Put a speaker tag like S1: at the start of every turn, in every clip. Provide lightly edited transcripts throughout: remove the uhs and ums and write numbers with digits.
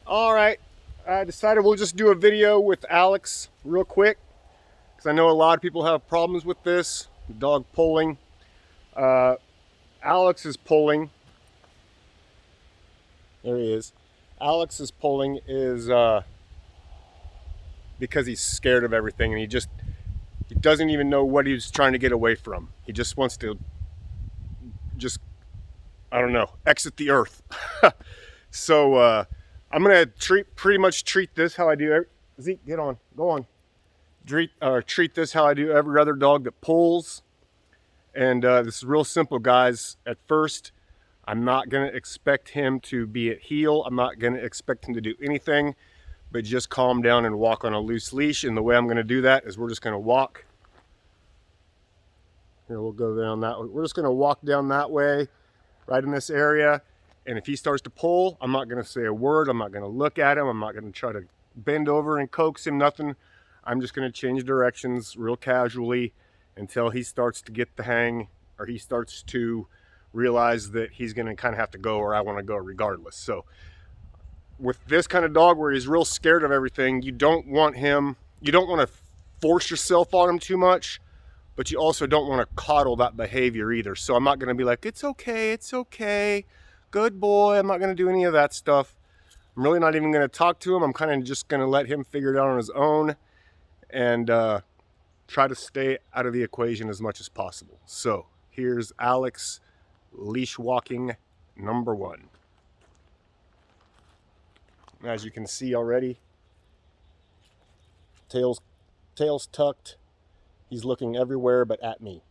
S1: All right, I decided we'll just do a video with Alex real quick because I know a lot of people have problems with this dog pulling. Uh, Alex is pulling. There he is. Alex is pulling is because he's scared of everything and he doesn't even know what he's trying to get away from. He just wants to just, I don't know, exit the earth. So I'm gonna pretty much treat this how I do. Zeke, get on, go on. Treat this how I do every other dog that pulls. And this is real simple, guys. At first, I'm not gonna expect him to be at heel. I'm not gonna expect him to do anything, but just calm down and walk on a loose leash. And the way I'm gonna do that is we're just gonna walk. Here, we'll go down that way. We're just gonna walk down that way, right in this area. And if he starts to pull, I'm not gonna say a word. I'm not gonna look at him. I'm not gonna try to bend over and coax him, nothing. I'm just gonna change directions real casually until he starts to get the hang, or he starts to realize that he's gonna kind of have to go, or I wanna go regardless. So with this kind of dog where he's real scared of everything, you don't want to force yourself on him too much, but you also don't want to coddle that behavior either. So I'm not gonna be like, it's okay, good boy. I'm not gonna do any of that stuff. I'm really not even gonna talk to him. I'm kind of just gonna let him figure it out on his own and try to stay out of the equation as much as possible. So here's Alex, leash walking number 1. As you can see already, tail's tucked. He's looking everywhere but at me.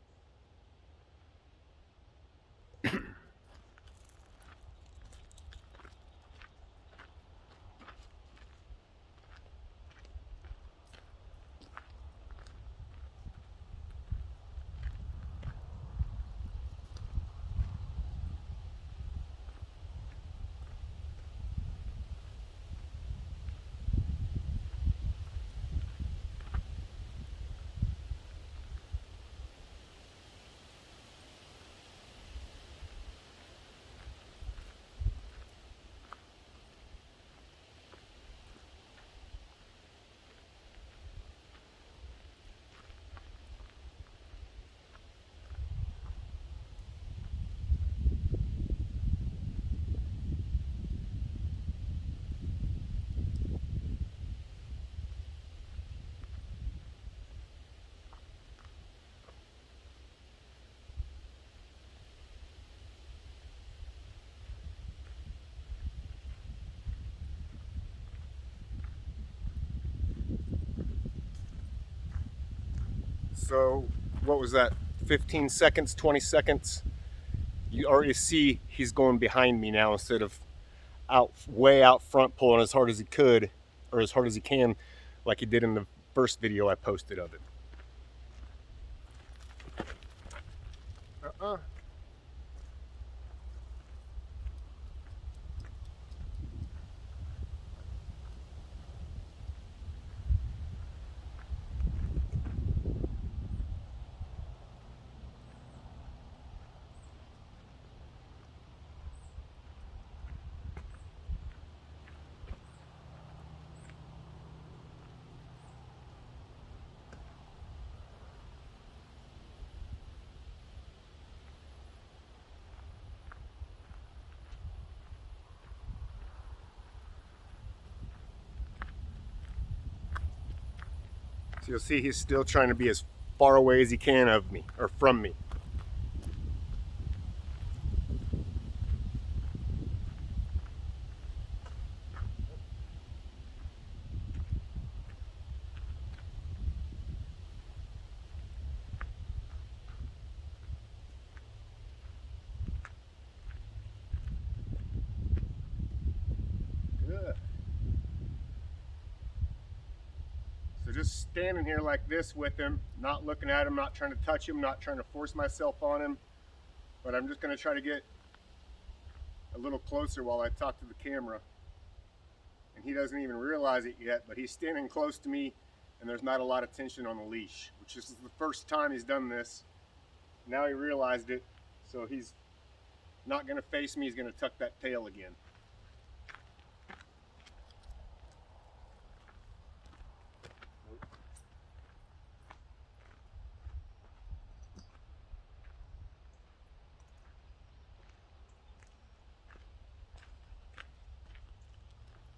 S1: So what was that, 15 seconds, 20 seconds? You already see he's going behind me now instead of way out front pulling as hard as he could, or as hard as he can, like he did in the first video I posted of it. Uh-uh. So you'll see he's still trying to be as far away as he can of me, or from me. Good. So just standing here like this with him, not looking at him, not trying to touch him, not trying to force myself on him, but I'm just gonna try to get a little closer while I talk to the camera. And he doesn't even realize it yet, but he's standing close to me and there's not a lot of tension on the leash, which is the first time he's done this. Now he realized it, so he's not gonna face me, he's gonna tuck that tail again.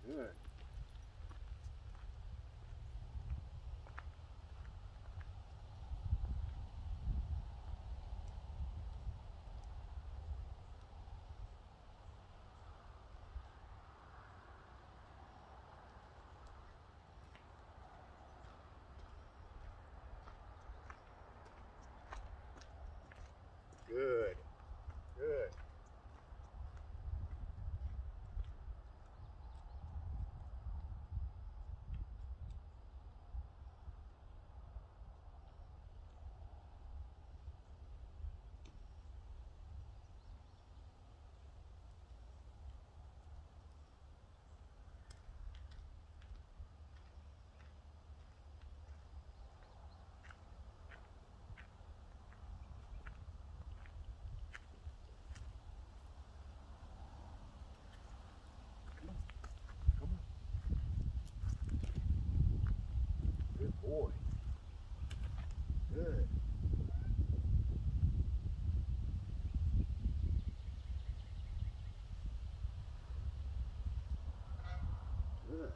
S1: Good. Good. Good. Come on. Good boy. Good. Good.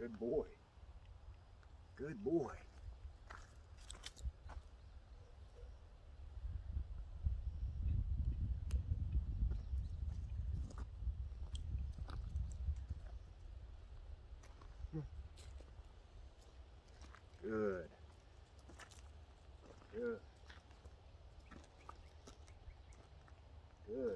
S1: Good boy. Good boy. Good. Good. Good.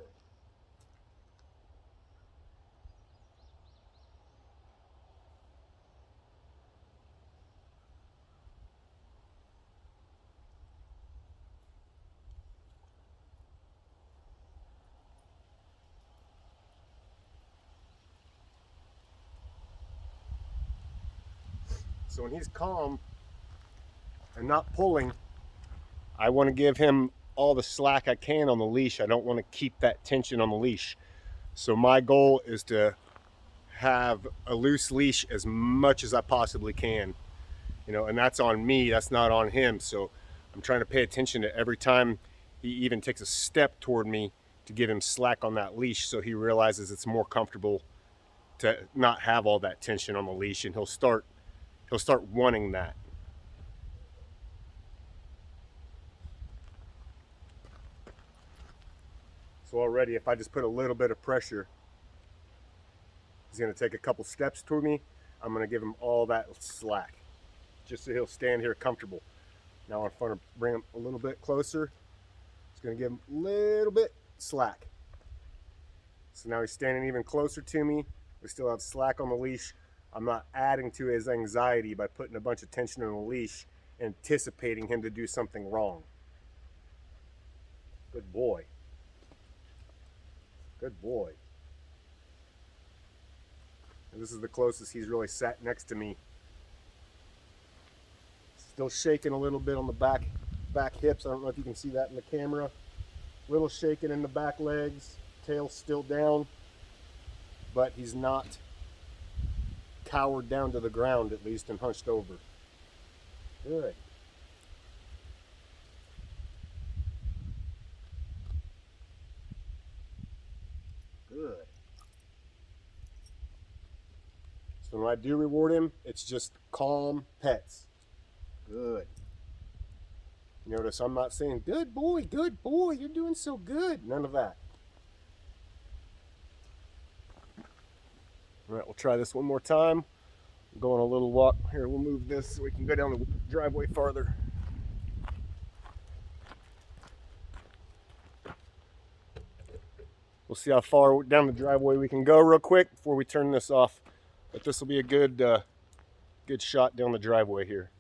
S1: So when he's calm and not pulling, I want to give him all the slack I can on the leash. I don't want to keep that tension on the leash. So my goal is to have a loose leash as much as I possibly can, you know, and that's on me, that's not on him. So I'm trying to pay attention to every time he even takes a step toward me to give him slack on that leash, so he realizes it's more comfortable to not have all that tension on the leash, and he'll start wanting that. So already, if I just put a little bit of pressure, he's going to take a couple steps toward me. I'm going to give him all that slack, just so he'll stand here comfortable. Now I'm going to bring him a little bit closer. Just going to give him a little bit slack. So now he's standing even closer to me. We still have slack on the leash. I'm not adding to his anxiety by putting a bunch of tension on the leash, anticipating him to do something wrong. Good boy. Good boy. And this is the closest he's really sat next to me. Still shaking a little bit on the back hips. I don't know if you can see that in the camera. Little shaking in the back legs. Tail still down. But he's not cowered down to the ground, at least, and hunched over. Good. Good. So when I do reward him, it's just calm pets. Good. Notice I'm not saying, good boy, you're doing so good. None of that. All right, we'll try this one more time. I'm going a little walk. Here, we'll move this so we can go down the driveway farther. We'll see how far down the driveway we can go real quick before we turn this off. But this will be a good shot down the driveway here.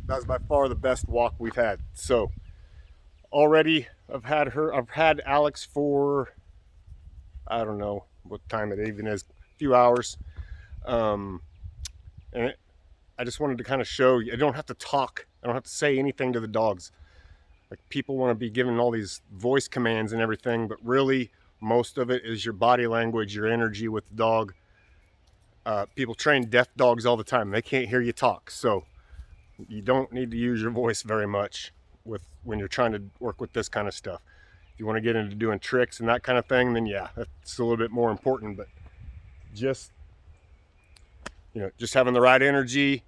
S1: That was by far the best walk we've had. So already I've had Alex for, I don't know what time it even is, a few hours. And I just wanted to kind of show you, I don't have to talk. I don't have to say anything to the dogs. Like, people want to be given all these voice commands and everything, but really most of it is your body language, your energy with the dog. People train deaf dogs all the time. They can't hear you talk. So you don't need to use your voice very much when you're trying to work with this kind of stuff. If you want to get into doing tricks and that kind of thing, then yeah, that's a little bit more important. But just, just having the right energy.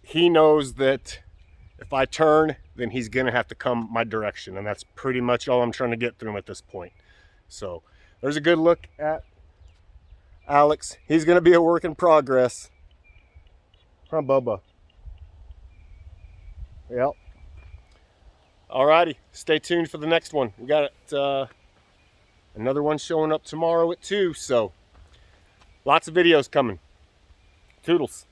S1: He knows that if I turn, then he's gonna have to come my direction, and that's pretty much all I'm trying to get through him at this point. So there's a good look at Alex. He's gonna be a work in progress. Huh, Bubba? Yep. Alrighty, stay tuned for the next one. We got another one showing up tomorrow at 2, so lots of videos coming. Toodles.